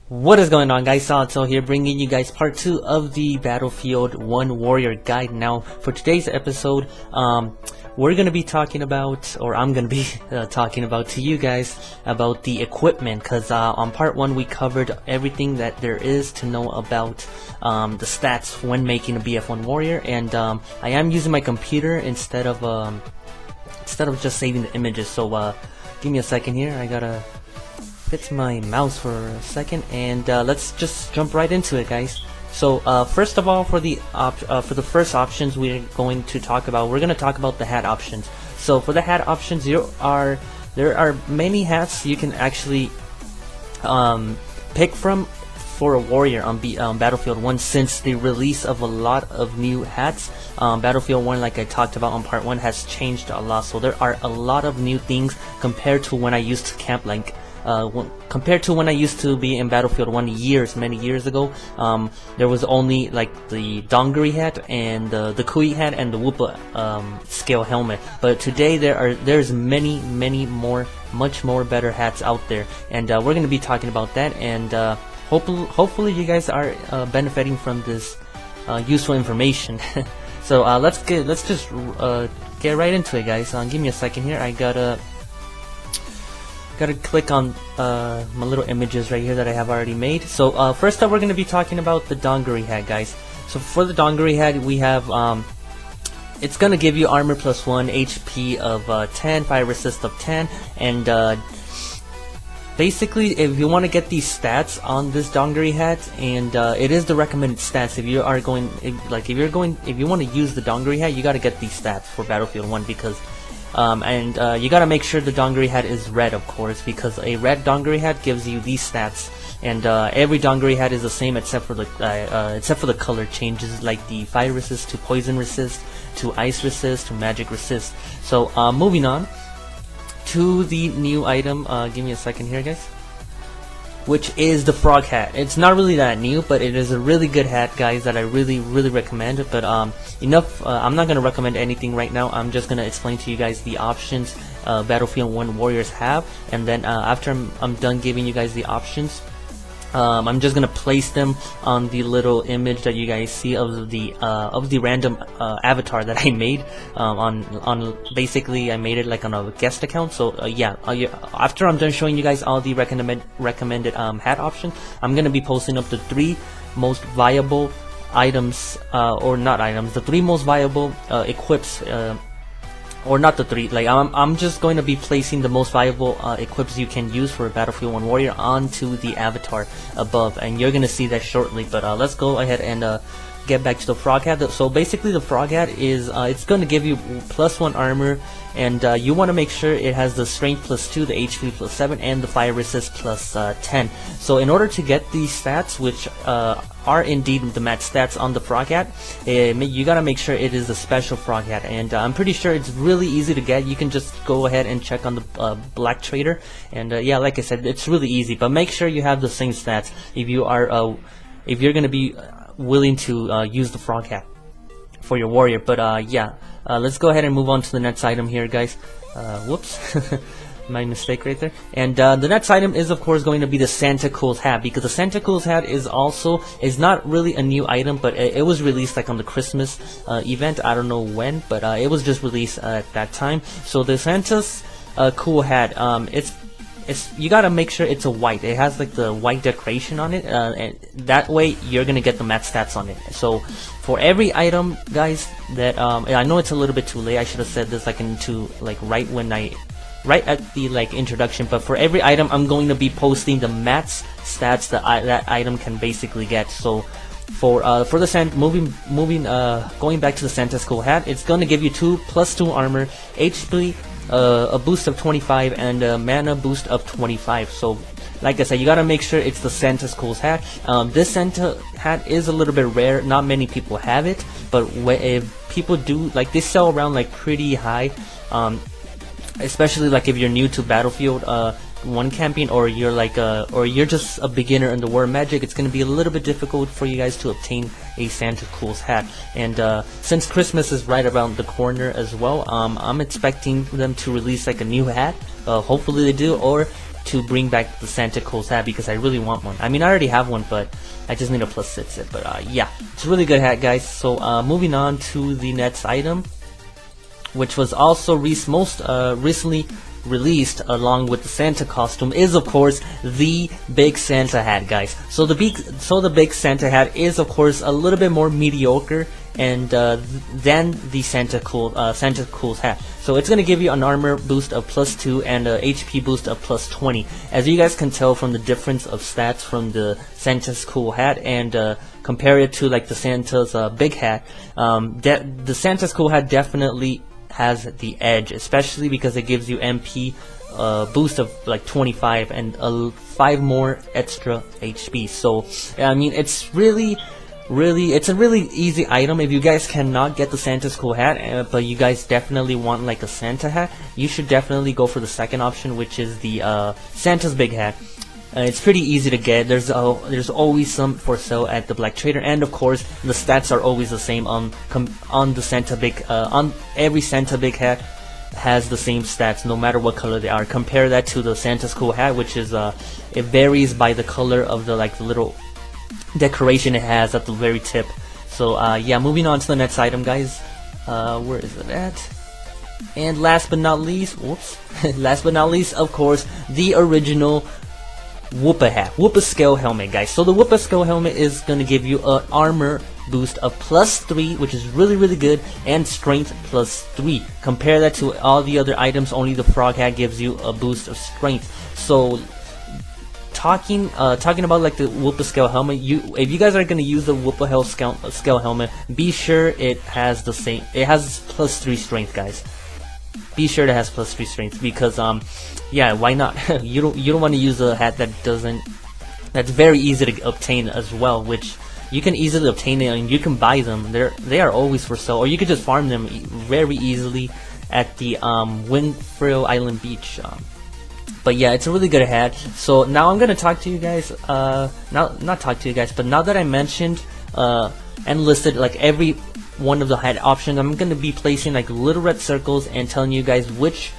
What is going on, guys? So here, bringing you guys part 2 of the Battlefield 1 Warrior guide. Now for today's episode, we're gonna be talking about, or I'm gonna be talking about to you guys about the equipment, because on part 1 we covered everything that there is to know about the stats when making a BF1 Warrior, and I am using my computer instead of just saving the images. So give me a second here. I gotta hit my mouse for a second, and let's just jump right into it, guys. So first of all, for the first options we're going to talk about, the hat options. So for the hat options, there are many hats you can actually pick from for a warrior on Battlefield 1, since the release of a lot of new hats. Battlefield 1, like I talked about on part 1, has changed a lot, so there are a lot of new things compared to when I used to camp, like compared to when I used to be in Battlefield 1 many years ago. There was only like the Dongery hat and the Kui hat and the Whoopa scale helmet, but today there's many more, much more better hats out there, and we're going to be talking about that, and hopefully you guys are benefiting from this useful information. So let's just get right into it, guys. Give me a second here. I gotta click on my little images right here that I have already made. So first up, we're going to be talking about the Dongery hat, guys. So for the Dongery hat, we have it's going to give you armor plus 1, HP of 10, fire resist of 10, and basically, if you want to get these stats on this Dongery hat, and it is the recommended stats, if you want to use the Dongery hat, you got to get these stats for Battlefield 1, because you gotta make sure the Dongery hat is red, of course, because a red Dongery hat gives you these stats, and every Dongery hat is the same except for the color changes, like the fire resist to poison resist to ice resist to magic resist. So moving on to the new item, give me a second here, guys, which is the frog hat. It's not really that new, but it is a really good hat, guys, that I really recommend. But I'm not gonna recommend anything right now. I'm just gonna explain to you guys the options Battlefield 1 Warriors have, and then after I'm done giving you guys the options, I'm just gonna place them on the little image that you guys see of the random avatar that I made on basically I made it like on a guest account. So yeah, after I'm done showing you guys all the recommended hat options, I'm gonna be posting up the 3 most viable items, or not items, the 3 most viable equips, or not the 3, like I'm just going to be placing the most viable equips you can use for a Battlefield 1 Warrior onto the avatar above, and you're gonna see that shortly. But let's go ahead and get back to the frog hat. So basically the frog hat is it's going to give you plus 1 armor, and you want to make sure it has the strength plus 2, the HP plus 7, and the fire resist plus 10. So in order to get these stats, which are indeed the match stats on the frog hat, you gotta make sure it is a special frog hat, and I'm pretty sure it's really easy to get. You can just go ahead and check on the Black Trader, and yeah, like I said, it's really easy, but make sure you have the same stats if you're gonna be willing to use the frog hat for your warrior. But yeah, let's go ahead and move on to the next item here, guys. Whoops. My mistake right there. And the next item is, of course, going to be the Santa Claus hat, because the Santa Claus hat is not really a new item, but it was released like on the Christmas event. I don't know when, but it was just released at that time. So the Santa's cool hat, you gotta make sure it's a white. It has like the white decoration on it, and that way you're gonna get the match stats on it. So for every item, guys, that I know it's a little bit too late. I should have said this right at the introduction, but for every item I'm going to be posting the match stats that that item can basically get. So for the going back to the Santa's cool hat, it's going to give you plus 2 armor, HP, a boost of 25, and a mana boost of 25. So like I said, you gotta make sure it's the Santa's cool hat. This Santa hat is a little bit rare. Not many people have it, but if people do, like, they sell around like pretty high, especially like if you're new to Battlefield 1 camping, or you're just a beginner in the War Magic. It's going to be a little bit difficult for you guys to obtain a Santa Claus hat. And since Christmas is right around the corner as well, I'm expecting them to release like a new hat. Hopefully they do, or to bring back the Santa Claus hat because I really want one. I mean, I already have one, but I just need to plus 6 it. But yeah, it's a really good hat, guys. So moving on to the next item, which was also recently released along with the Santa costume, is of course the big Santa hat, guys. So the big Santa hat is of course a little bit more mediocre and than the Santa Claus hat. So it's gonna give you an armor boost of +2 and a HP boost of +20. As you guys can tell from the difference of stats from the Santa's cool hat and compare it to like the Santa's big hat, the Santa's cool hat definitely has the edge, especially because it gives you MP boost of like 25 and 5 more extra HP. So I mean, it's a really easy item. If you guys cannot get the Santa's cool hat, but you guys definitely want like a Santa hat, you should definitely go for the second option, which is the Santa's big hat. It's pretty easy to get. There's always some for sale at the Black Trader, and of course the stats are always the same on the Santa big on every Santa big hat has the same stats no matter what color they are. Compare that to the Santa's cool hat, which is it varies by the color of the little decoration it has at the very tip. So yeah, moving on to the next item, guys. Where is it at? And last but not least, last but not least, of course, the original Whoopa hat, Whoopa scale helmet, guys. So the Whoopa scale helmet is going to give you an armor boost of +3, which is really good, and strength +3. Compare that to all the other items. Only the frog hat gives you a boost of strength. So talking about like the Whoopa scale helmet, if you guys are going to use the Whoopa scale helmet, be sure it has the same. It has +3 strength, guys. Be sure it has +3 strength because yeah, why not? you don't want to use a hat that's very easy to obtain as well, which you can easily obtain it and you can buy them. They are always for sale, or you could just farm them very easily at the Windfrill Island Beach. But yeah, it's a really good hat. So now I'm gonna talk to you guys. Not talk to you guys, but now that I mentioned and listed like every one of the hat options, I'm gonna be placing like little red circles and telling you guys which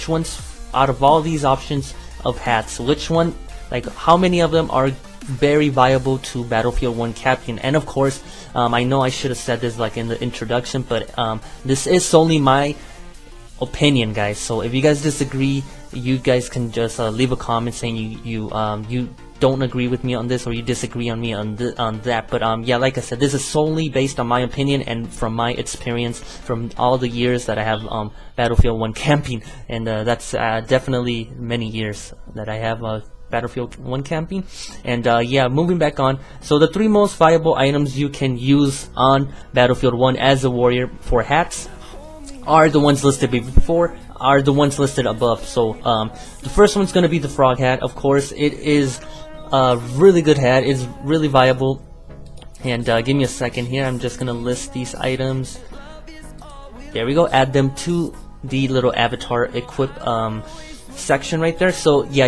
ones out of all these options of hats, which one, like how many of them are very viable to Battlefield 1 captain. And of course, I know I should have said this like in the introduction, but this is solely my opinion, guys. So if you guys disagree, you guys can just leave a comment saying you don't agree with me on this, or you disagree on me on that. But yeah, like I said, this is solely based on my opinion and from my experience from all the years that I have Battlefield 1 camping, and that's definitely many years that I have Battlefield 1 camping. And yeah, moving back on, so the 3 most viable items you can use on Battlefield 1 as a warrior for hats are the ones listed before, are the ones listed above. So the first one's gonna be the frog hat. Of course, it is a really good hat. It's really viable. And give me a second here. I'm just gonna list these items. There we go. Add them to the little avatar equip section right there. So yeah,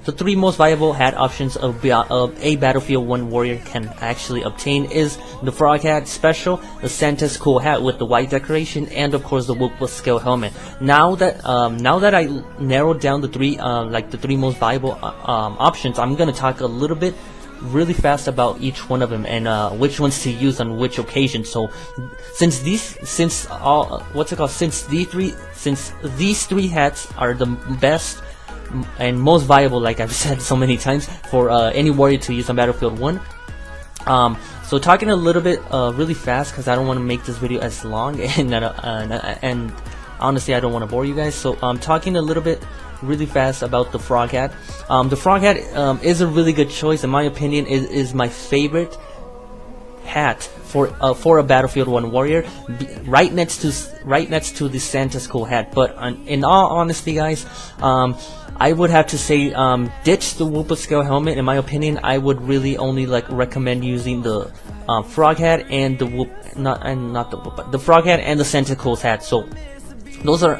the 3 most viable hat options of a Battlefield 1 warrior can actually obtain is the frog hat special, the Santa's cool hat with the white decoration, and of course the Whoopa scale helmet. Now that I narrowed down the 3 most viable options, I'm gonna talk a little bit really fast about each one of them and which ones to use on which occasion. So since these 3 hats are the best and most viable, like I've said so many times, for any warrior to use on Battlefield 1. So talking a little bit really fast because I don't want to make this video as long, and honestly I don't want to bore you guys. So I'm talking a little bit really fast about the frog hat. The frog hat is a really good choice in my opinion. It is my favorite hat for a Battlefield 1 warrior, right next to the Santa's cool hat. But in all honesty, guys, I would have to say ditch the Whoopa scale helmet. In my opinion, I would really only recommend using the frog hat and the the frog hat and the Santa Claus hat. So those are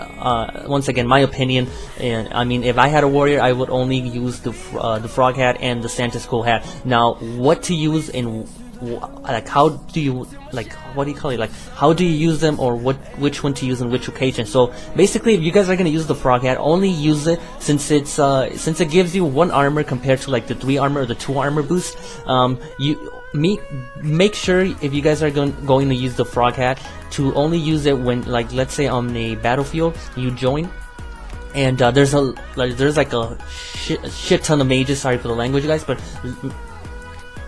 once again my opinion, and I mean, if I had a warrior, I would only use the frog hat and the Santa's cool hat. Now, what to use in like how do you, like, what do you call it, like how do you use them, or which one to use on which occasion. So basically, if you guys are gonna use the frog hat, only use it since it gives you 1 armor compared to like the 3 armor or the 2 armor boost. Make sure if you guys are going to use the frog hat to only use it when, like, let's say on a battlefield you join and there's like a shit ton of mages. Sorry for the language, guys, but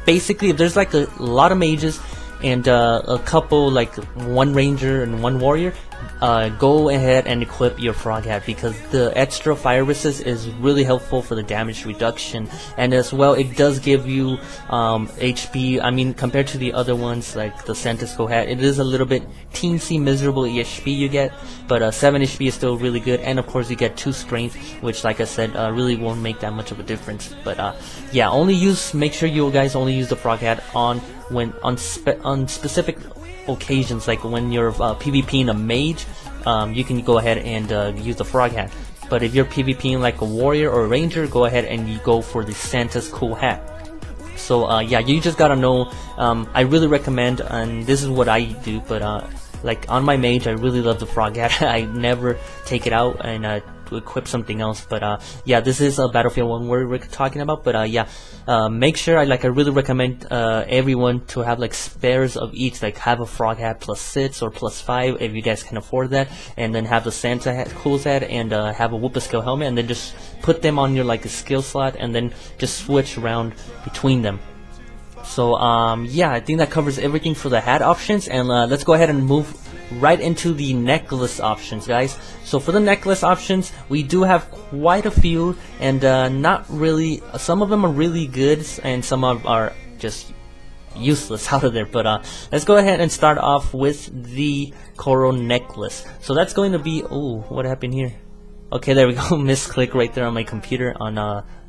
basically if there's like a lot of mages and a couple, like 1 ranger and 1 warrior, go ahead and equip your frog hat, because the extra fire resist is really helpful for the damage reduction, and as well it does give you HP. I mean, compared to the other ones like the Santisco hat, it is a little bit teensy miserable HP you get, but 7 HP is still really good, and of course you get 2 strength, which, like I said, really won't make that much of a difference. But yeah, make sure you guys only use the frog hat on specific occasions, like when you're PvPing a mage, you can go ahead and use the frog hat. But if you're PvPing like a warrior or a ranger, go ahead and you go for the Santa's cool hat. So yeah, you just gotta know. I really recommend, and this is what I do, but like on my mage, I really love the frog hat. I never take it out and to equip something else. But yeah, this is a Battlefield 1 we're talking about. But yeah, make sure I really recommend everyone to have like spares of each, like have a frog hat +6 or +5 if you guys can afford that, and then have the Santa hat, cool hat, and have a whoop skill helmet, and then just put them on your like a skill slot, and then just switch around between them. So yeah, I think that covers everything for the hat options, and let's go ahead and move right into the necklace options, guys. So for the necklace options, we do have quite a few, and not really, some of them are really good and some are just useless out of there. But let's go ahead and start off with the coral necklace. So that's going to be, oh, what happened here? Okay, there we go. Misclick right there on my computer.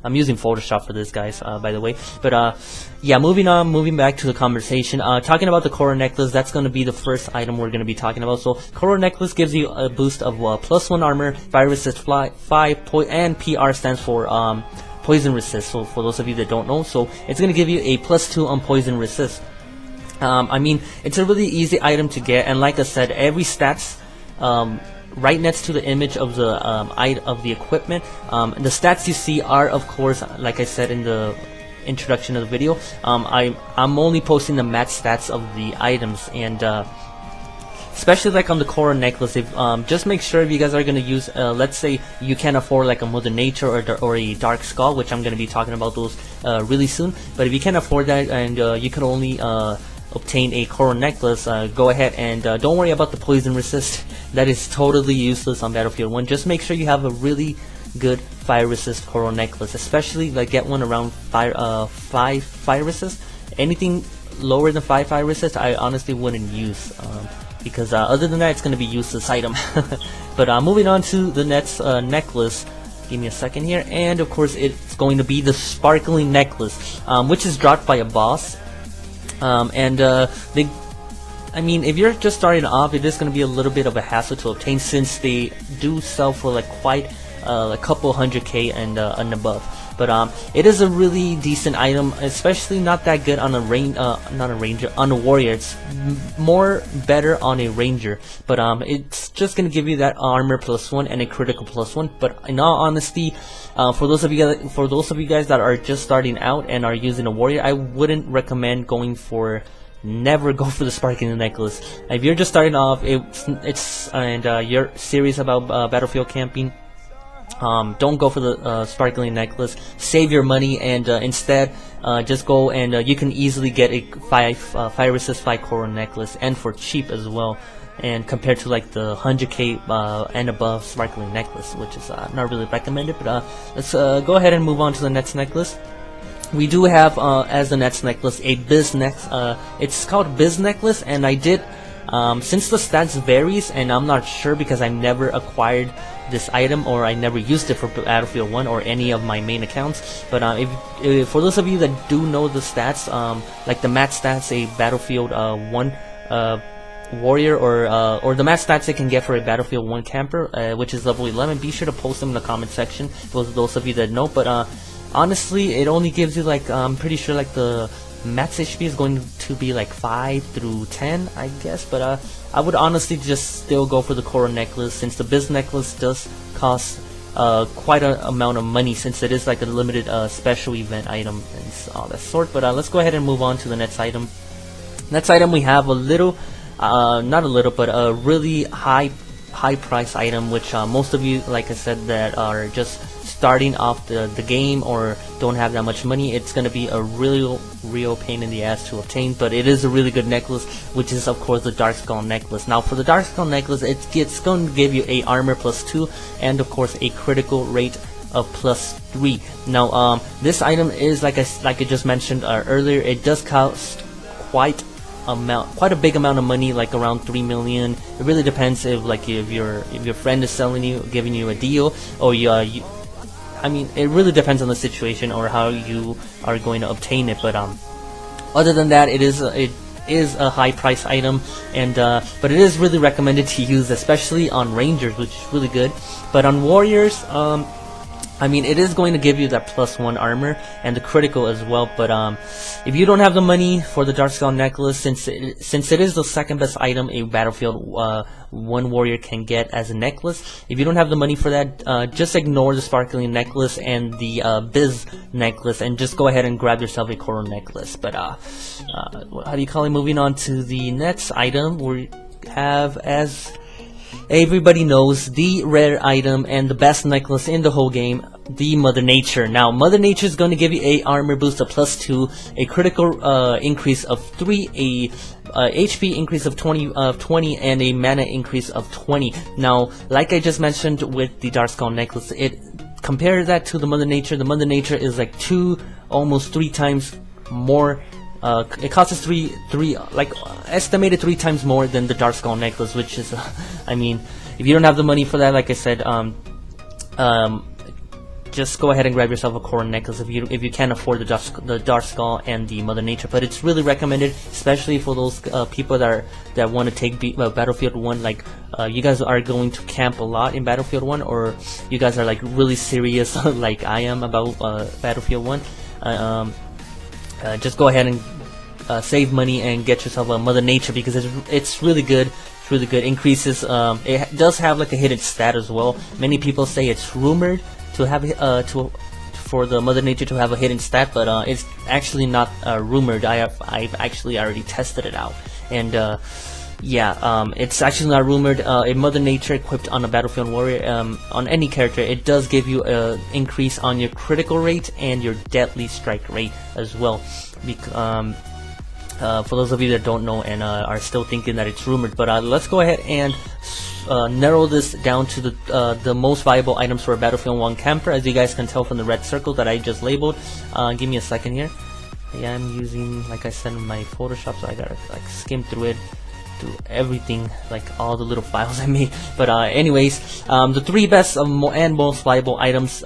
I'm using Photoshop for this, guys, by the way. But yeah, moving back to the conversation. Talking about the coral necklace, that's going to be the first item we're going to be talking about. So coral necklace gives you a boost of +1 armor, fire resist 5, and PR stands for poison resist. So for those of you that don't know, so it's going to give you a +2 on poison resist. I mean, it's a really easy item to get, and like I said, every stats right next to the image of the equipment. The stats you see are, of course, like I said in the introduction of the video, I'm only posting the match stats of the items, and especially like on the coral necklace, if just make sure if you guys are going to use, let's say you can't afford like a Mother Nature or a Dark Skull, which I'm going to be talking about those really soon. But if you can't afford that and you can only obtain a coral necklace, go ahead and don't worry about the poison resist. That is totally useless on Battlefield 1. Just make sure you have a really good fire resist coral necklace, especially like get one around 5 fire resist. Anything lower than 5 fire resist I honestly wouldn't use, because other than that it's going to be useless item. But moving on to the next necklace, give me a second here, and of course it's going to be the sparkling necklace, which is dropped by a boss. I mean, if you're just starting off, it is going to be a little bit of a hassle to obtain, since they do sell for like quite a couple 100k and above. But it is a really decent item, especially not that good on a on a warrior. It's more better on a ranger, but it's just gonna give you that armor +1 and a critical +1. But in all honesty, for those of you guys that are just starting out and are using a warrior, I wouldn't recommend never go for the sparkling necklace. If you're just starting off, and you're serious about Battlefield camping, don't go for the sparkling necklace. Save your money and instead just go and you can easily get a fire resist 5 coral necklace, and for cheap as well, and compared to like the 100k and above sparkling necklace, which is not really recommended. But let's go ahead and move on to the next necklace. We do have as the next necklace a Biz it's called Biz necklace, and I did since the stats varies, and I'm not sure because I never acquired this item or I never used it for Battlefield 1 or any of my main accounts. But if for those of you that do know the stats, like the match stats a Battlefield 1 warrior, or the match stats they can get for a Battlefield 1 camper, which is level 11, be sure to post them in the comment section for those of you that know. But honestly, it only gives you like, I'm pretty sure like the max HP is going to be like 5 through 10, I guess. But I would honestly just still go for the coral necklace, since the biz necklace does cost quite an amount of money, since it is like a limited special event item and all that sort. But let's go ahead and move on to the next item. Next item, we have a little, not a little, but a really high price item, which most of you, like I said, that are just starting off the game or don't have that much money, it's going to be a real pain in the ass to obtain. But it is a really good necklace, which is of course the Dark Skull necklace. Now for the Dark Skull necklace, it's going to give you a armor +2 and of course a critical rate of +3. Now this item is like I just mentioned earlier, it does cost quite a big amount of money, like around 3 million. It really depends if your friend is selling you, giving you a deal, or I mean, it really depends on the situation or how you are going to obtain it. But other than that, it is a high price item, and but it is really recommended to use, especially on Rangers, which is really good. But on Warriors, I mean, it is going to give you that +1 armor and the critical as well. But if you don't have the money for the Dark Skull necklace, since it is the second best item a Battlefield 1 warrior can get as a necklace, if you don't have the money for that, just ignore the sparkling necklace and the biz necklace and just go ahead and grab yourself a coral necklace. But how do you call it? Moving on to the next item, we have, as everybody knows, the rare item and the best necklace in the whole game, the Mother Nature. Now Mother Nature is going to give you a armor boost of +2, a critical increase of 3, a HP increase of 20, and a mana increase of 20. Now like I just mentioned with the Dark Skull necklace, compare that to the Mother Nature. The Mother Nature is like almost 3 times more. It costs us estimated 3 times more than the Dark Skull necklace, which is, I mean, if you don't have the money for that, like I said, just go ahead and grab yourself a coral necklace if you can't afford the Dark Skull and the Mother Nature. But it's really recommended, especially for those people that want to take Battlefield 1. Like you guys are going to camp a lot in Battlefield 1, or you guys are like really serious like I am about Battlefield 1. Just go ahead and save money and get yourself a Mother Nature, because it's really good. It's really good. Increases. It does have like a hidden stat as well. Many people say it's rumored to have for the Mother Nature to have a hidden stat, but it's actually not rumored. I've actually already tested it out, and yeah, it's actually not rumored. A Mother Nature equipped on a Battlefield Warrior, on any character, it does give you an increase on your critical rate and your deadly strike rate as well. For those of you that don't know and are still thinking that it's rumored, but let's go ahead and narrow this down to the most viable items for a Battlefield 1 camper, as you guys can tell from the red circle that I just labeled. Give me a second here. Yeah, I'm using, like I said, my Photoshop, so I gotta like skim through it, do everything, like all the little files I made. But anyways, the 3 best and most viable items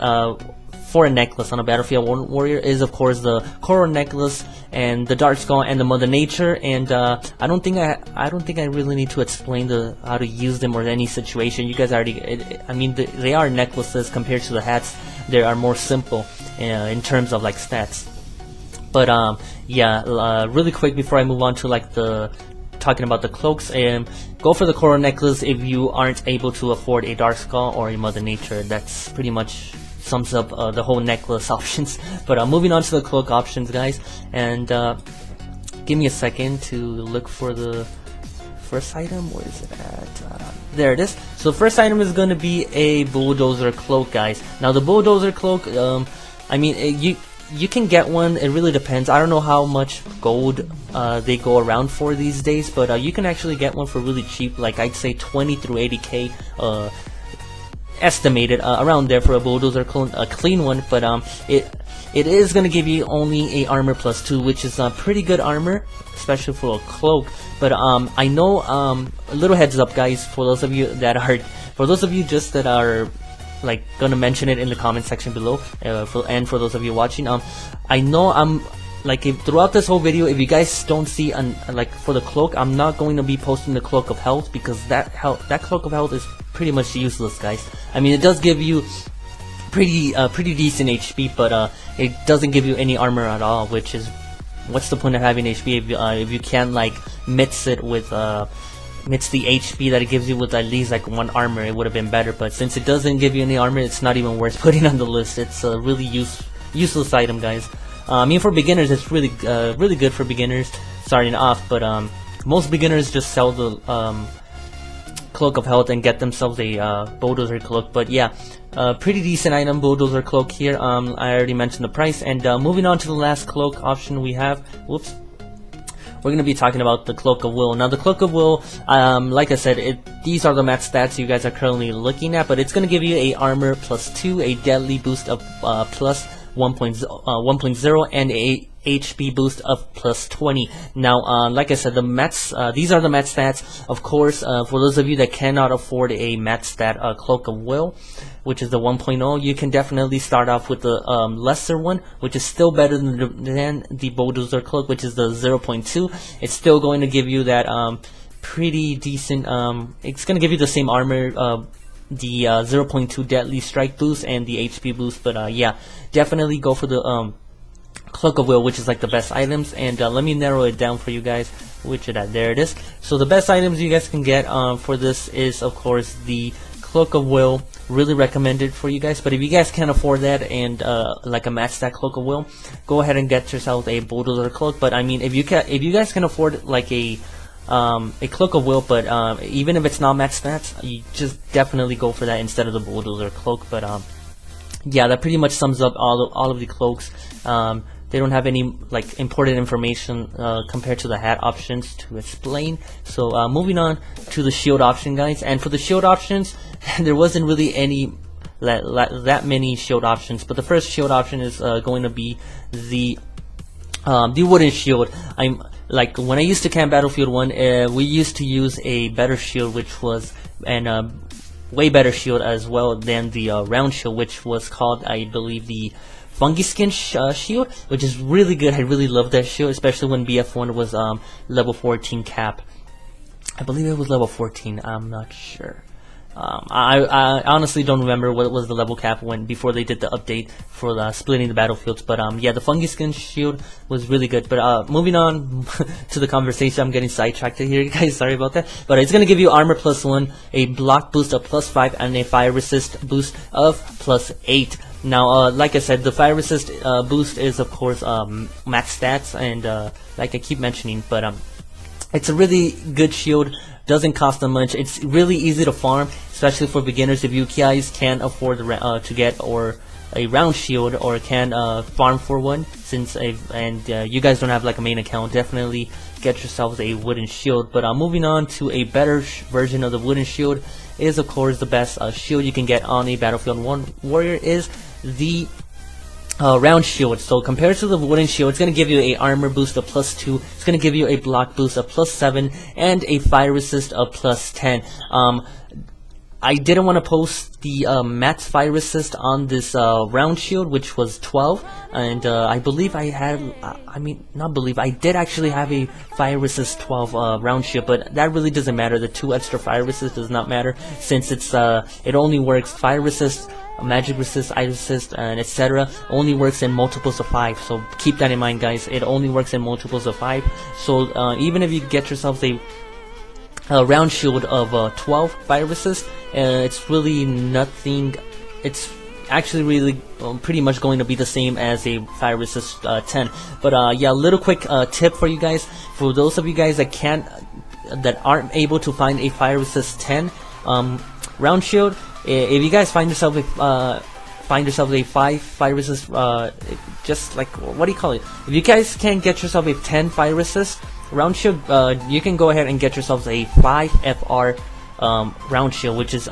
for a necklace on a Battlefield 1 warrior is of course the coral necklace and the Dark Skull and the Mother Nature. And I don't think I really need to explain how to use them or any situation. You guys already, I mean, they are necklaces compared to the hats. They are more simple in terms of like stats. But yeah, really quick before I move on to like talking about the cloaks, go for the coral necklace if you aren't able to afford a Dark Skull or a Mother Nature. That's pretty much sums up the whole necklace options. But moving on to the cloak options, guys, and give me a second to look for the first item. Where is it at? There it is. So the first item is going to be a bulldozer cloak, guys. Now the bulldozer cloak, I mean, you can get one. It really depends. I don't know how much gold they go around for these days, but you can actually get one for really cheap, like I'd say 20 through 80k estimated, around there for a bulldozer clone, a clean one. But it is going to give you only a armor +2, which is pretty good armor, especially for a cloak. But I know, a little heads up, guys, for those of you that are like gonna mention it in the comment section below, and for those of you watching, I know I'm like, throughout this whole video, if you guys don't see like for the cloak, I'm not going to be posting the Cloak of Health, because that Cloak of Health is pretty much useless, guys. I mean, it does give you pretty decent HP, but it doesn't give you any armor at all, which is what's the point of having HP if you can't like mix it with mix the HP that it gives you with at least like 1 armor? It would have been better, but since it doesn't give you any armor, it's not even worth putting on the list. It's a really useless item, guys. I mean, for beginners, it's really good for beginners starting off, but most beginners just sell the Cloak of Health and get themselves a Bulldozer Cloak. But yeah, pretty decent item, Bulldozer Cloak here. I already mentioned the price, and moving on to the last cloak option we have. Whoops. We're going to be talking about the Cloak of Will. Now, the Cloak of Will, like I said, these are the max stats you guys are currently looking at, but it's going to give you a armor +2, a deadly boost of plus 1.0, and a HP boost of +20. Now, like I said, the max, these are the max stats. Of course, for those of you that cannot afford a max stat Cloak of Will, which is the 1.0, you can definitely start off with the lesser one, which is still better than the Bulldozer Cloak, which is the 0.2. It's still going to give you that pretty decent, it's going to give you the same armor, the 0.2 deadly strike boost and the HP boost. But yeah, definitely go for the Cloak of Will, which is like the best items. And let me narrow it down for you guys, which there it is. So the best items you guys can get for this is, of course, the Cloak of Will. Really recommended for you guys. But if you guys can't afford that and like a max stat Cloak of Will, go ahead and get yourself a Bulldozer Cloak. But I mean, if you guys can afford like a Cloak of Will, but even if it's not max stats, you just definitely go for that instead of the Bulldozer Cloak. But yeah, that pretty much sums up all of the cloaks. They don't have any like important information compared to the hat options to explain. So moving on to the shield option, guys. And for the shield options, there wasn't really any that many shield options. But the first shield option is going to be the wooden shield. I'm like, when I used to camp Battlefield 1, we used to use a better shield, which was way better shield as well than the round shield, which was called, I believe, the Fungi Skin shield, which is really good. I really love that shield, especially when BF1 was level 14 cap. I believe it was level 14. I'm not sure. I honestly don't remember what was the level cap before they did the update for the splitting the battlefields. But yeah, the Fungi Skin shield was really good. But moving on to the conversation, I'm getting sidetracked here, guys. Sorry about that. But it's gonna give you armor +1, a block boost of +5, and a fire resist boost of +8. Now, like I said, the fire resist boost is, of course, max stats, and like I keep mentioning, but it's a really good shield. Doesn't cost them much. It's really easy to farm, especially for beginners. If you guys can't afford to get a round shield or can farm for one, since you guys don't have like a main account, definitely get yourselves a wooden shield. But moving on to a better version of the wooden shield is, of course, the best shield you can get on a Battlefield 1 warrior is the round shield. So compared to the wooden shield, it's going to give you a armor boost of +2, it's going to give you a block boost of +7, and a fire resist of +10. I didn't want to post the max fire resist on this round shield, which was 12, and I believe I had, I did actually have a fire resist 12 round shield, but that really doesn't matter. The 2 extra fire resist does not matter, since it's it only works fire resist, magic resist, ice resist, and etc. only works in multiples of 5. So keep that in mind, guys. It only works in multiples of 5. So even if you get yourself a round shield of 12 fire resist, it's really nothing. It's actually really pretty much going to be the same as a fire resist 10. But yeah, little quick tip for you guys. For those of you guys that aren't able to find a fire resist 10 round shield, if you guys find yourself a 5 fire resist, just like, what do you call it? If you guys can't get yourself a 10 fire resist round shield, you can go ahead and get yourselves a 5 FR round shield, which is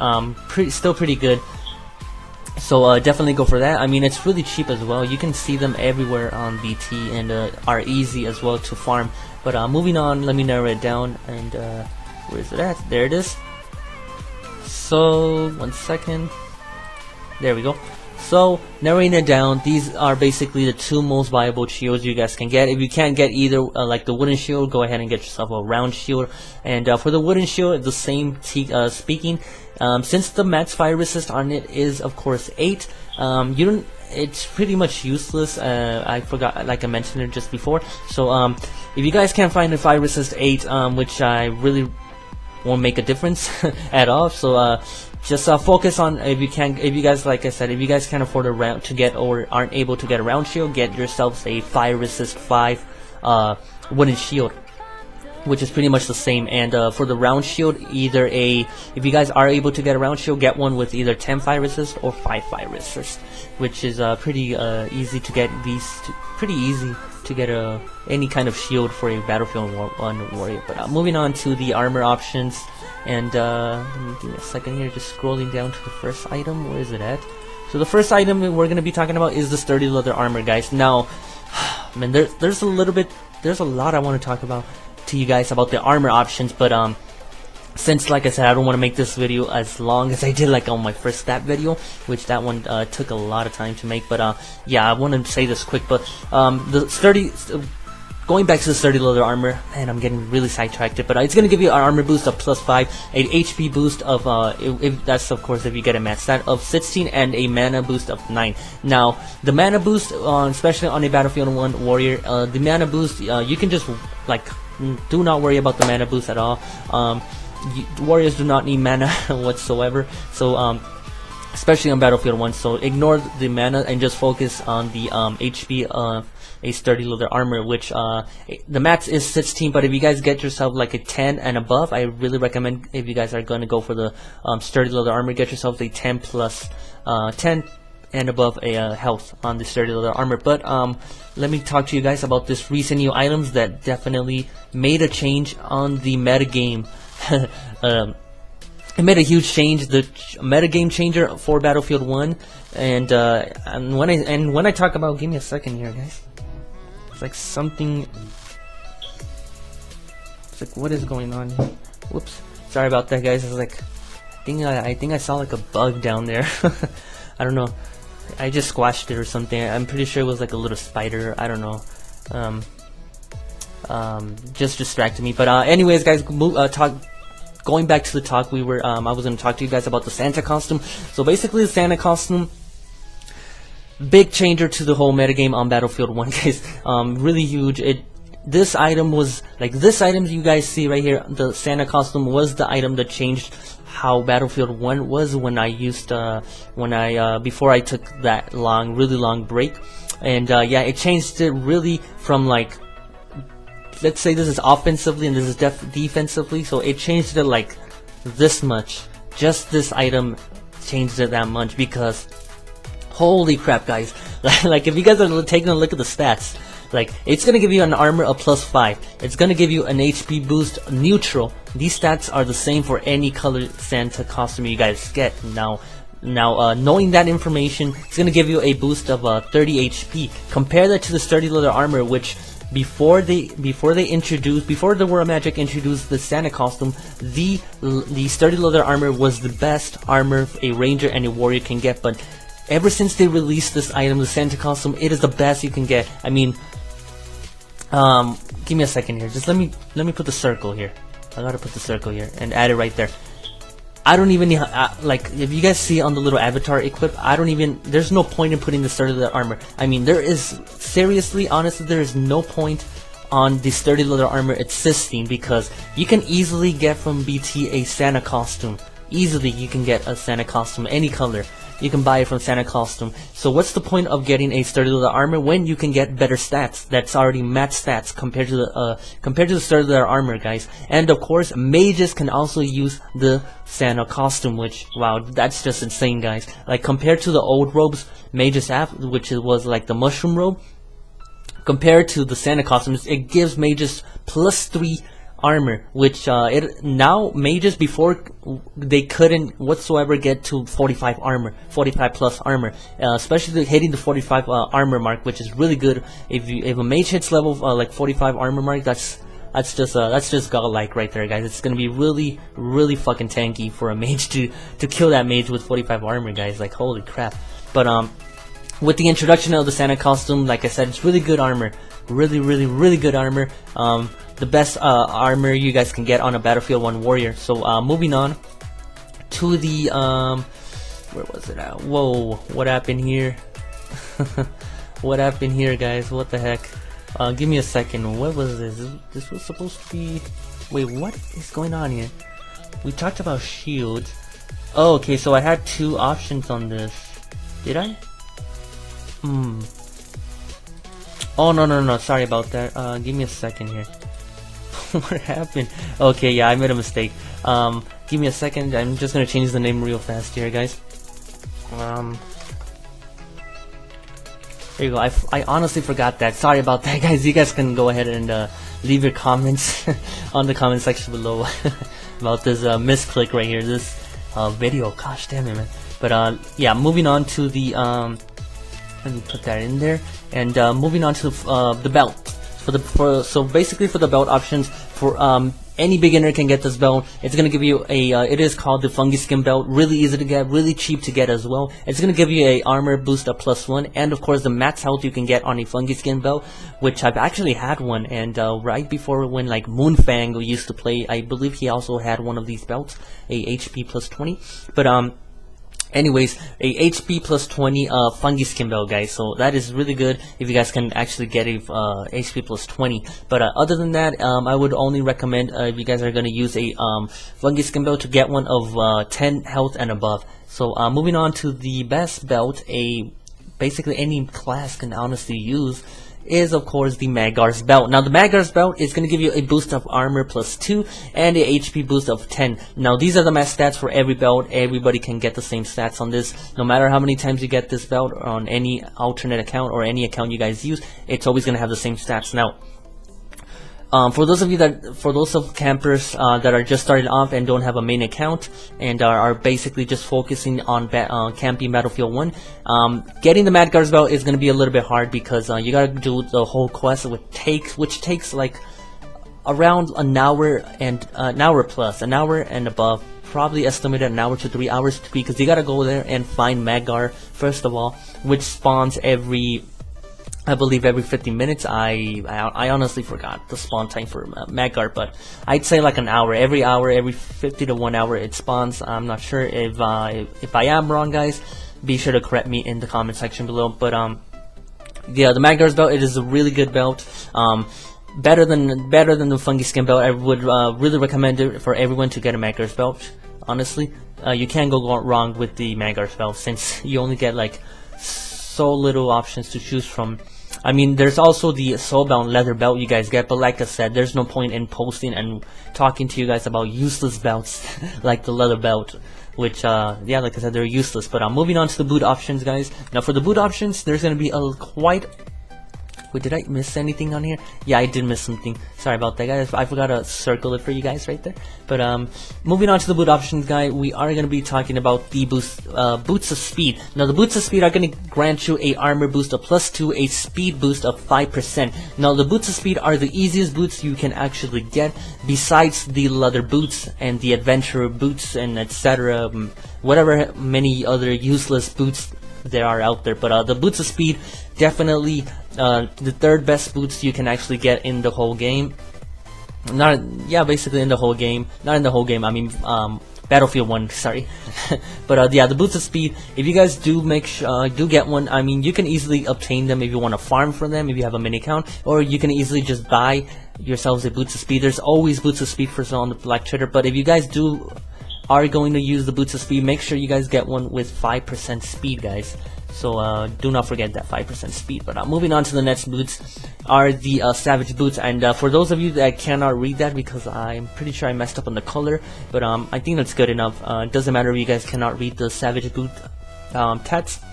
still pretty good. So definitely go for that. I mean, it's really cheap as well. You can see them everywhere on BT, and are easy as well to farm. But moving on, let me narrow it down. And where is it at? There it is. So 1 second. There we go. So narrowing it down, these are basically the 2 most viable shields you guys can get. If you can't get either, like the wooden shield, go ahead and get yourself a round shield. And for the wooden shield, the same speaking. Since the max fire resist on it is, of course, 8, it's pretty much useless. I forgot, like I mentioned it just before. So if you guys can't find a 5 resist 8, which I really won't make a difference at all, so just focus on, if you guys, like I said, if you guys can't afford a round to get, or aren't able to get a round shield, get yourselves a 5 resist 5 wooden shield, which is pretty much the same. And for the round shield, either if you guys are able to get a round shield, get one with either 10 5 resist or 5 5 resist, which is pretty easy to get. Pretty easy to get any kind of shield for a Battlefield 1 warrior. But moving on to the armor options, and give me a second here, just scrolling down to the first item. Where is it at? So the first item we're going to be talking about is the sturdy leather armor, guys. Now, man, there's a lot I want to talk about to you guys about the armor options, but since, like I said, I don't want to make this video as long as I did like on my first stat video, which that one took a lot of time to make. But yeah, I want to say this quick. But going back to the sturdy leather armor, and I'm getting really sidetracked, but it's going to give you an armor boost of +5, an HP boost of, if that's of course if you get a max stat, of 16, and a mana boost of 9. Now, the mana boost, especially on a Battlefield 1 warrior, the mana boost, you can just, like, do not worry about the mana boost at all. Warriors do not need mana whatsoever, so especially on Battlefield 1, so ignore the mana and just focus on the HP of a sturdy leather armor, which the max is 16, but if you guys get yourself like a 10 and above, I really recommend, if you guys are going to go for the sturdy leather armor, get yourself a 10 plus 10 and above a health on the sturdy leather armor. But let me talk to you guys about this recent new items that definitely made a change on the meta game. It made a huge change, the meta game changer for Battlefield 1, and when I talk about, give me a second here, guys. It's like something. It's like, what is going on here? Whoops, sorry about that, guys. It's like, I think I saw like a bug down there. I don't know. I just squashed it or something. I'm pretty sure it was like a little spider. I don't know. Just distracted me. But anyways, guys, going back to the talk, I was going to talk to you guys about the Santa costume. So basically, the Santa costume, big changer to the whole metagame on Battlefield 1, guys. Really huge. This item was, like, this item you guys see right here, the Santa costume, was the item that changed how Battlefield 1 was when I used before I took that really long break. And yeah, it changed it really from, like, let's say this is offensively and this is defensively, so it changed it like this much. Just this item changed it that much, because holy crap, guys. Like, if you guys are taking a look at the stats, like, it's gonna give you an armor of +5, it's gonna give you an HP boost neutral. These stats are the same for any colored Santa costume you guys get. Now knowing that information, it's gonna give you a boost of 30 HP. Compare that to the sturdy leather armor, which before the War Magic introduced the Santa costume, the sturdy leather armor was the best armor a ranger and a warrior can get. But ever since they released this item, the Santa costume, it is the best you can get. I mean, give me a second here. Just let me put the circle here. I gotta put the circle here and add it right there. I don't even need, like, if you guys see on the little avatar equip, there's no point in putting the sturdy leather armor. I mean, there is, seriously, honestly, there is no point on the sturdy leather armor existing, because you can easily get from BT a Santa costume. Easily, you can get a Santa costume, any color. You can buy it from Santa costume. So what's the point of getting a sturdy leather armor when you can get better stats? That's already match stats compared to the sturdy leather armor, guys. And of course, mages can also use the Santa costume, which, wow, that's just insane, guys. Like, compared to the old robes mages have, which was like the mushroom robe, compared to the Santa costumes, it gives mages +3 armor, which now mages, before, they couldn't whatsoever get to 45 armor, 45 plus armor, especially hitting the 45 armor mark, which is really good. If a mage hits level like 45 armor mark, that's just godlike right there, guys. It's gonna be really fucking tanky for a mage to kill that mage with 45 armor, guys. Like, holy crap. But with the introduction of the Santa costume, like I said, it's really good armor, really good armor. The best armor you guys can get on a Battlefield 1 warrior. So moving on to the where was it at? Whoa, what happened here? What happened here, guys? What the heck? Give me a second. What was this? This was supposed to be... Wait, what is going on here? We talked about shields. Oh, okay, so I had 2 options on this. Did I? Oh, no, sorry about that. Give me a second here. What happened? Okay, yeah, I made a mistake. Give me a second. I'm just gonna change the name real fast here, guys. There you go. I honestly forgot that. Sorry about that, guys. You guys can go ahead and leave your comments on the comment section below about this misclick right here. This video. Gosh damn it, man. But yeah, moving on to the let me put that in there. And moving on to the belt. So basically for the belt options, for any beginner can get this belt. It's gonna give you a it is called the fungi skin belt. Really easy to get, really cheap to get as well. It's gonna give you a armor boost of +1, and of course the max health you can get on a fungi skin belt, which I've actually had one. And right before, when like Moonfang used to play, I believe he also had one of these belts, a HP +20. But anyways, a HP +20 fungi skin belt, guys. So that is really good if you guys can actually get a HP +20. But other than that, I would only recommend if you guys are going to use a fungi skin belt to get one of 10 health and above. So moving on to the best belt, basically any class can honestly use, is of course the Maggar's belt. Now the Maggar's belt is going to give you a boost of armor +2 and a HP boost of 10. Now these are the max stats for every belt. Everybody can get the same stats on this. No matter how many times you get this belt on any alternate account or any account you guys use, it's always going to have the same stats. Now for those of campers that are just starting off and don't have a main account and are basically just focusing on camping Battlefield 1, getting the Maggar's belt is going to be a little bit hard because you gotta do the whole quest, which takes like around an hour plus, an hour and above, probably estimated an hour to 3 hours, because you gotta go there and find Maggar first of all, which spawns I believe every 50 minutes. I honestly forgot the spawn time for Maggar, but I'd say like an hour. Every hour, every 50 to 1 hour it spawns. I'm not sure if I am wrong, guys. Be sure to correct me in the comment section below. But yeah, the Maggar's belt, it is a really good belt. Better than the fungi skin belt. I would really recommend it for everyone to get a Maggar's belt. Honestly, you can't go wrong with the Maggar's belt, since you only get like so little options to choose from. I mean, there's also the soulbound leather belt you guys get, but like I said, there's no point in posting and talking to you guys about useless belts like the leather belt, which yeah, like I said, they're useless. But I'm moving on to the boot options, guys. Now for the boot options, there's gonna be Wait, did I miss anything on here? Yeah, I did miss something. Sorry about that, guys. I forgot to circle it for you guys right there. But moving on to the boot options, guys, we are going to be talking about the boots of speed. Now, the boots of speed are going to grant you a armor boost of +2, a speed boost of 5%. Now, the boots of speed are the easiest boots you can actually get, besides the leather boots and the adventurer boots and etc. Whatever many other useless boots there are out there. But the boots of speed, definitely the third best boots you can actually get in the whole game. Basically in the whole game. Not in the whole game, I mean Battlefield 1, sorry. But yeah, the boots of speed, if you guys do get one, I mean, you can easily obtain them if you want to farm for them, if you have a mini account, or you can easily just buy yourselves a boots of speed. There's always boots of speed for sale on the Black Trader, but if you guys are going to use the boots of speed, make sure you guys get one with 5% speed, guys. So do not forget that 5% speed. But moving on to the next boots are the Savage boots. And for those of you that cannot read that, because I'm pretty sure I messed up on the color, but I think that's good enough. It doesn't matter if you guys cannot read the Savage boot text,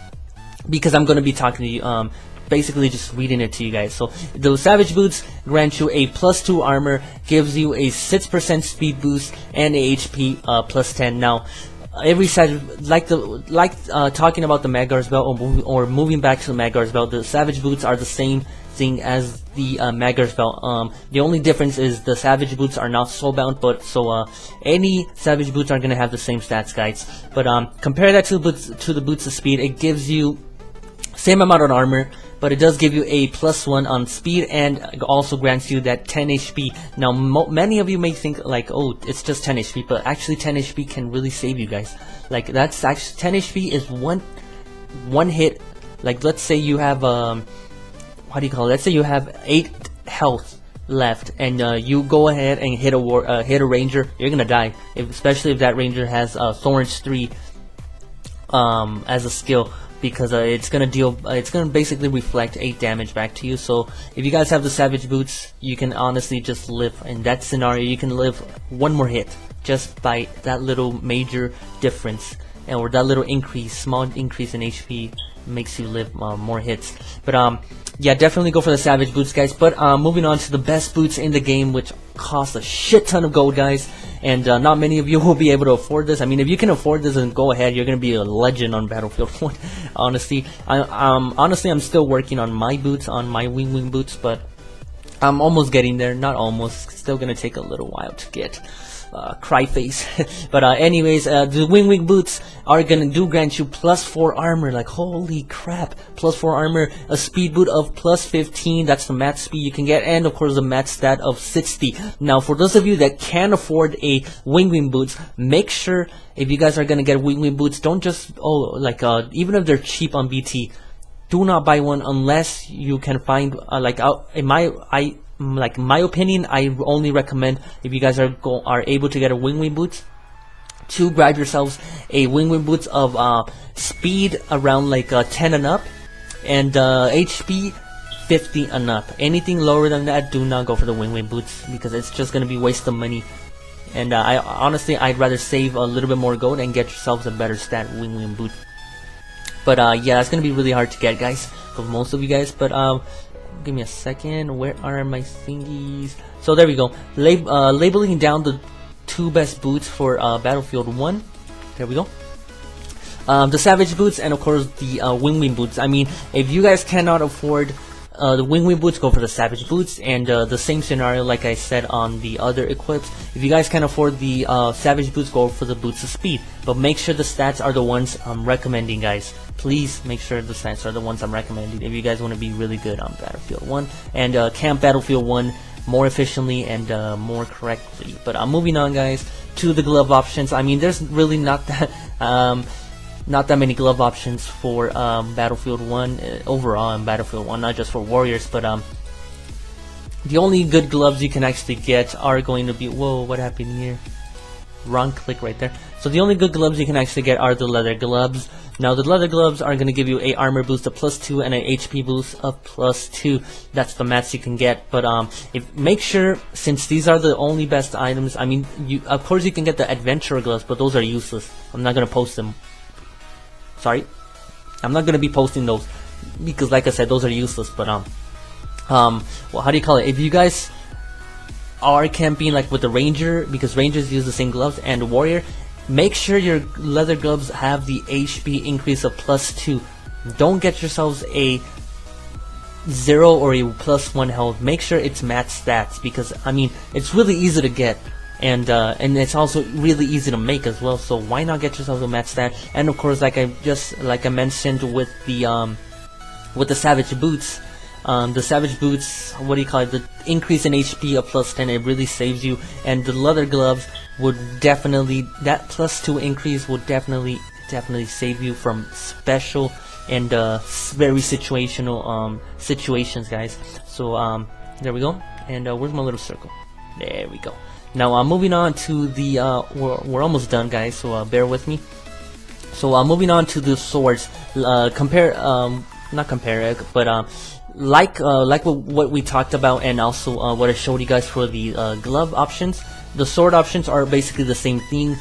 because I'm going to be talking to you, basically just reading it to you guys. So those Savage boots grant you a +2 armor, gives you a 6% speed boost, and a HP +10. Now, every side, talking about the Maggar's belt, or moving back to the Maggar's belt, the Savage boots are the same thing as the Maggar's belt. The only difference is the Savage boots are not soulbound, but any Savage boots are gonna have the same stats, guys. But compare that to the boots of speed. It gives you same amount of armor, but it does give you a +1 on speed, and also grants you that 10 HP. Now, many of you may think like, oh, it's just 10 HP, but actually 10 HP can really save you guys. Like, that's actually 10 HP is one hit. like let's say you have what do you call it? Let's say you have 8 health left, and you go ahead and hit a ranger, you're gonna die. Especially if that ranger has Thorns 3 as a skill, because it's gonna basically reflect 8 damage back to you. So if you guys have the Savage Boots, you can honestly just live in that scenario. You can live 1 more hit just by that little major difference, or that little small increase in HP makes you live more hits. But yeah, definitely go for the Savage Boots, guys. But moving on to the best boots in the game, which cost a shit ton of gold, guys, and not many of you will be able to afford this. I mean, if you can afford this, then go ahead. You're gonna be a legend on Battlefield 1. Honestly, I'm still working on my boots, on my wing boots, but I'm almost getting there. Not almost, still gonna take a little while to get. Cry face. But anyways, the wing boots are gonna grant you +4 armor. Like, holy crap, +4 armor, a speed boot of +15, that's the max speed you can get, and of course the max stat of 60. Now for those of you that can't afford a wing boots, make sure if you guys are gonna get wing boots, don't just even if they're cheap on BT, do not buy one unless you can find in my opinion, I only recommend, if you guys are able to get a wing boots, to grab yourselves a wing boots of speed around 10 and up, and HP 50 and up. Anything lower than that, do not go for the wing boots, because it's just gonna be waste of money. And I'd rather save a little bit more gold and get yourselves a better stat wing boot. But yeah, it's gonna be really hard to get, guys, for most of you guys. But give me a second. Where are my thingies? So there we go. Labeling down the 2 best boots for Battlefield 1. There we go. The Savage Boots, and of course the wing boots. I mean, if you guys cannot afford the wing boots, go for the Savage Boots. And the same scenario like I said on the other equips. If you guys can't afford the Savage Boots, go for the Boots of Speed. But make sure the stats are the ones I'm recommending, guys. Please make sure the stats are the ones I'm recommending if you guys want to be really good on Battlefield 1 and camp Battlefield 1 more efficiently and more correctly. But I'm moving on, guys, to the glove options. I mean, there's really not that many glove options for Battlefield 1 overall in Battlefield 1, not just for warriors. But the only good gloves you can actually get are going to be, whoa, what happened here? Wrong click right there. So the only good gloves you can actually get are the leather gloves. Now the leather gloves are going to give you a armor boost of +2 and an HP boost of +2. That's the max you can get. But make sure, since these are the only best items, I mean, of course you can get the adventurer gloves, but those are useless. I'm not going to post them. Sorry, I'm not going to be posting those, because like I said, those are useless. But well, how do you call it? If you guys are camping with the ranger, because rangers use the same gloves, and warrior, make sure your leather gloves have the HP increase of +2. Don't get yourselves a 0 or a +1 health. Make sure it's max stats, because I mean, it's really easy to get, and it's also really easy to make as well. So why not get yourself a max stat? And of course, like I mentioned with the Savage Boots. The Savage Boots, what do you call it? The increase in HP of +10, it really saves you. And the leather gloves would definitely, that +2 increase would definitely save you from special and very situational situations, guys. So there we go. And where's my little circle? There we go. Now moving on to the we're almost done, guys, so bear with me. So moving on to the swords. Not compare it, but like what we talked about, and also what I showed you guys for the glove options, the sword options are basically the same thing.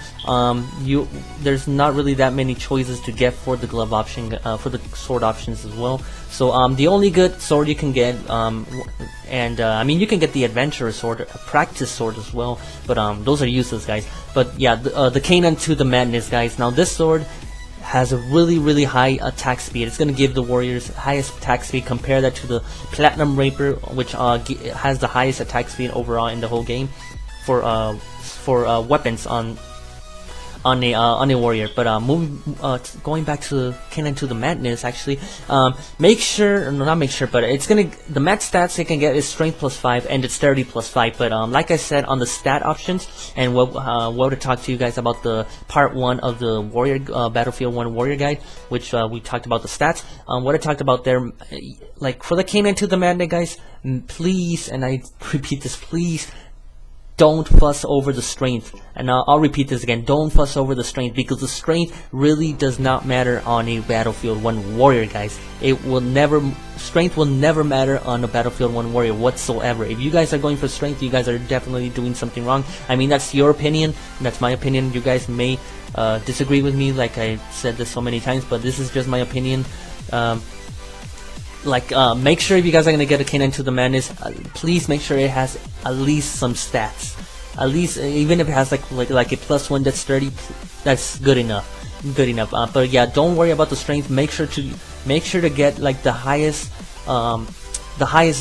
There's not really that many choices to get for the glove option, for the sword options as well. So the only good sword you can get, I mean, you can get the adventurer sword, a practice sword as well, but those are useless, guys. But yeah, the Canaan to the Madness, guys. Now this sword has a really high attack speed. It's going to give the warriors highest attack speed. Compare that to the Platinum Rapier, which has the highest attack speed overall in the whole game for weapons on on a warrior. But going back to Canine to the Madness, actually, make sure, not make sure, but it's gonna, the max stats it can get is strength +5 and dexterity +5. But like I said, on the stat options, and what to talk to you guys about the part 1 of the warrior Battlefield 1 warrior guide, which we talked about the stats. What I talked about there, like for the Canine to the Madness, guys, please, and I repeat this, please, don't fuss over the strength. And I'll repeat this again, don't fuss over the strength, because the strength really does not matter on a Battlefield 1 warrior, guys. Strength will never matter on a Battlefield 1 warrior whatsoever. If you guys are going for strength, you guys are definitely doing something wrong. I mean, that's your opinion, that's my opinion. You guys may disagree with me, like I said this so many times, but this is just my opinion. Make sure if you guys are gonna get a Canine to the Madness, please make sure it has at least some stats. At least, even if it has like a +1 that's 30, that's good enough. But yeah, don't worry about the strength. Make sure to get like the highest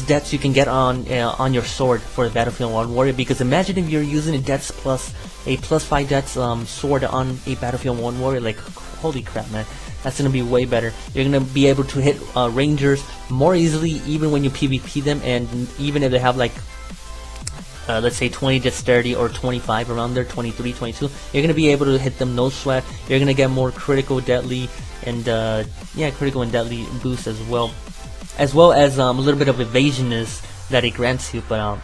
dex you can get on your sword for the Battlefield 1 warrior. Because imagine if you're using a dex plus a +5 dex sword on a Battlefield 1 warrior, like holy crap, man. That's gonna be way better. You're gonna be able to hit rangers more easily, even when you PvP them, and even if they have like, let's say 20 dexterity or 25 around there, 23, 22, you're gonna be able to hit them no sweat. You're gonna get more critical, deadly, and critical and deadly boost as well as a little bit of evasionness that it grants you. But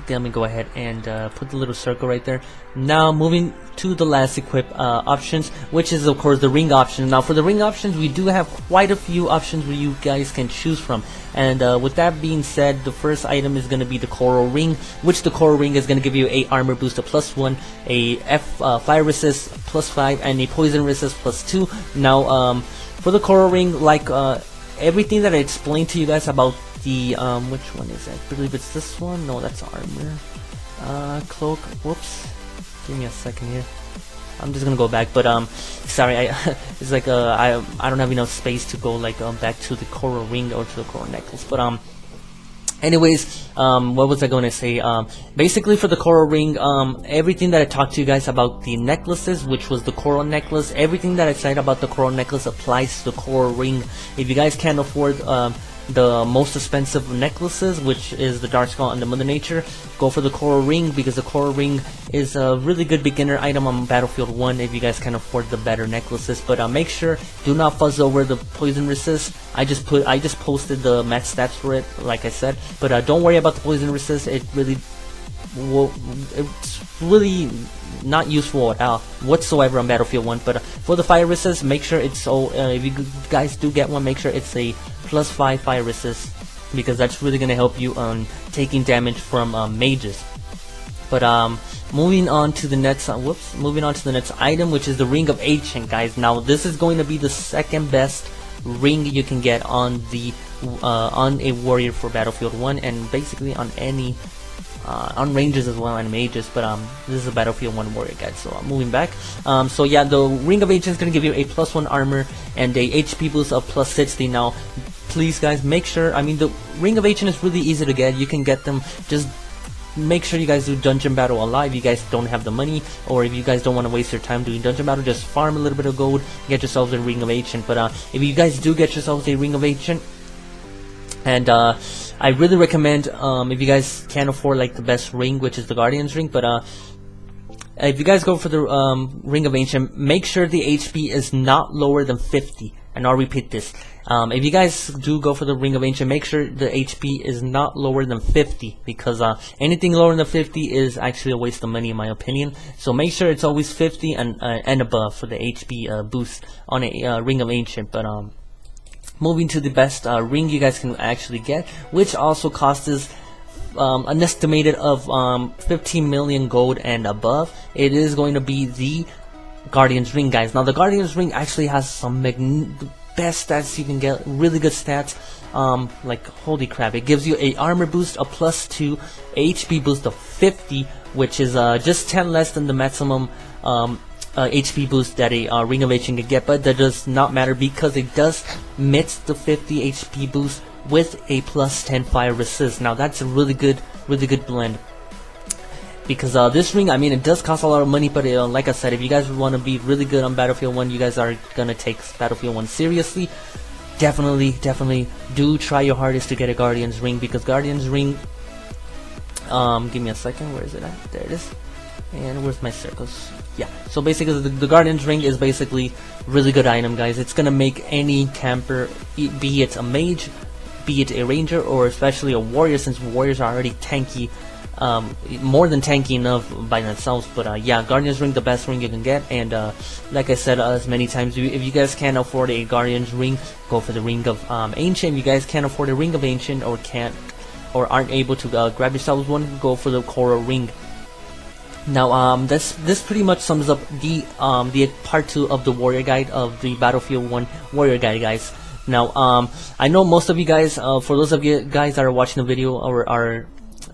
let me go ahead and put the little circle right there. Now moving to the last equip options, which is of course the ring option. Now for the ring options, we do have quite a few options where you guys can choose from. And with that being said, the first item is going to be the coral ring, which the coral ring is going to give you a armor boost of +1, a fire resist +5, and a poison resist +2. Now for the coral ring, like everything that I explained to you guys about the which one is it? I believe it's this one. No, that's armor. Cloak. Whoops. Give me a second here. I'm just gonna go back, but sorry, it's like I don't have enough space to go like back to the coral ring or to the coral necklace. But anyways, what was I going to say? Basically for the coral ring, everything that I talked to you guys about the necklaces, which was the coral necklace, everything that I said about the coral necklace applies to the coral ring. If you guys can't afford the most expensive necklaces, which is the Dark Skull and the Mother Nature, go for the coral ring, because the coral ring is a really good beginner item on Battlefield 1 if you guys can afford the better necklaces. But make sure, do not fuss over the poison resist. I just posted the max stats for it, like I said, but don't worry about the poison resist. It's really not useful at all whatsoever on Battlefield 1. But for the fire resist, make sure it's if you guys do get one, make sure it's a +5 fire resist, because that's really gonna help you on taking damage from mages. But moving on to the next item, which is the Ring of Ancient, guys. Now this is going to be the second best ring you can get on a warrior for Battlefield 1, and basically on any on ranges as well and mages. But this is a Battlefield 1 warrior guide, so moving back. So yeah, the Ring of Ancient is going to give you a +1 armor and a HP boost of +60. Now please guys, make sure, I mean, the Ring of Ancient is really easy to get. You can get them, just make sure you guys do dungeon battle a lot. If you guys don't have the money, or if you guys don't want to waste your time doing dungeon battle, just farm a little bit of gold, get yourselves a Ring of Ancient. But if you guys do get yourselves a Ring of Ancient, and I really recommend, if you guys can't afford like the best ring, which is the Guardian's ring, but if you guys go for the Ring of Ancient, make sure the HP is not lower than 50. And I'll repeat this. If you guys do go for the Ring of Ancient, make sure the HP is not lower than 50, because anything lower than 50 is actually a waste of money in my opinion. So make sure it's always 50 and above for the HP boost on a Ring of Ancient. But moving to the best ring you guys can actually get, which also costs us an estimated of 15 million gold and above. It is going to be the Guardian's ring, guys. Now the Guardian's ring actually has some best stats you can get, really good stats. Like holy crap, it gives you a armor boost of +2, HP boost of 50, which is just 10 less than the maximum HP boost that a Ring of Ancient can get. But that does not matter, because it does mix the 50 HP boost with a +10 fire resist. Now that's a really good blend. because this ring, I mean, it does cost a lot of money, but like I said, if you guys want to be really good on Battlefield 1, you guys are gonna take Battlefield 1 seriously, definitely do try your hardest to get a Guardian's ring, because Guardian's ring, give me a second, where is it at? There it is. And where's my circles? Yeah, so basically the Guardian's ring is basically really good item, guys. It's gonna make any camper, be it a mage, be it a ranger, or especially a warrior, since warriors are already tanky, more than tanky enough by themselves. But yeah, Guardian's ring, the best ring you can get. And like I said as many times, if you guys can't afford a Guardian's ring, go for the ring of ancient. If you guys can't afford a ring of ancient, or aren't able to grab yourselves one, go for the coral ring. Now this pretty much sums up the part 2 of the warrior guide, of the Battlefield 1 warrior guide, guys. Now I know most of you guys, for those of you guys that are watching the video, or are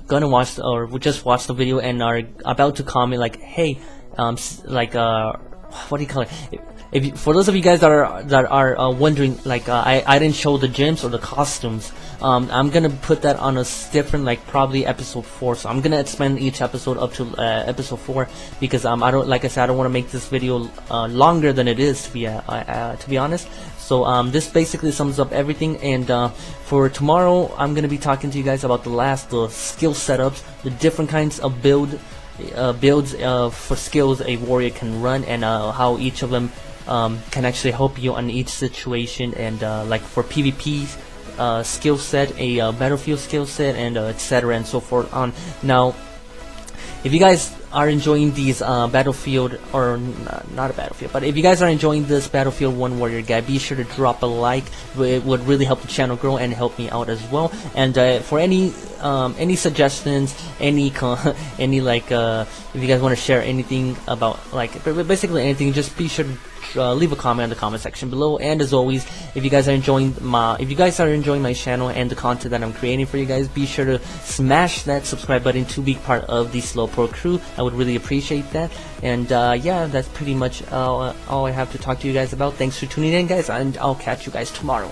gonna watch, or just watch the video and are about to comment like, hey, what do you call it? For those of you guys that are wondering, like, I didn't show the gyms or the costumes, I'm gonna put that on a different, like, probably episode 4. So I'm gonna expand each episode up to episode 4, because I don't, like I said, I don't want to make this video longer than it is, to be honest. So this basically sums up everything. And for tomorrow, I'm gonna be talking to you guys about the skill setups, the different kinds of builds for skills a warrior can run, and how each of them can actually help you on each situation, and like for PvP skill set, a battlefield skill set, and etc. and so forth on. Now, if you guys are enjoying these Battlefield, or not a Battlefield, but if you guys are enjoying this Battlefield 1 warrior guide, be sure to drop a like. It would really help the channel grow and help me out as well. And for any suggestions, any like if you guys want to share anything about, like, basically anything, just be sure to leave a comment in the comment section below. And as always, if you guys are enjoying my channel and the content that I'm creating for you guys, be sure to smash that subscribe button to be part of the Slowpro crew. I would really appreciate that. And yeah, that's pretty much all I have to talk to you guys about. Thanks for tuning in, guys, and I'll catch you guys tomorrow.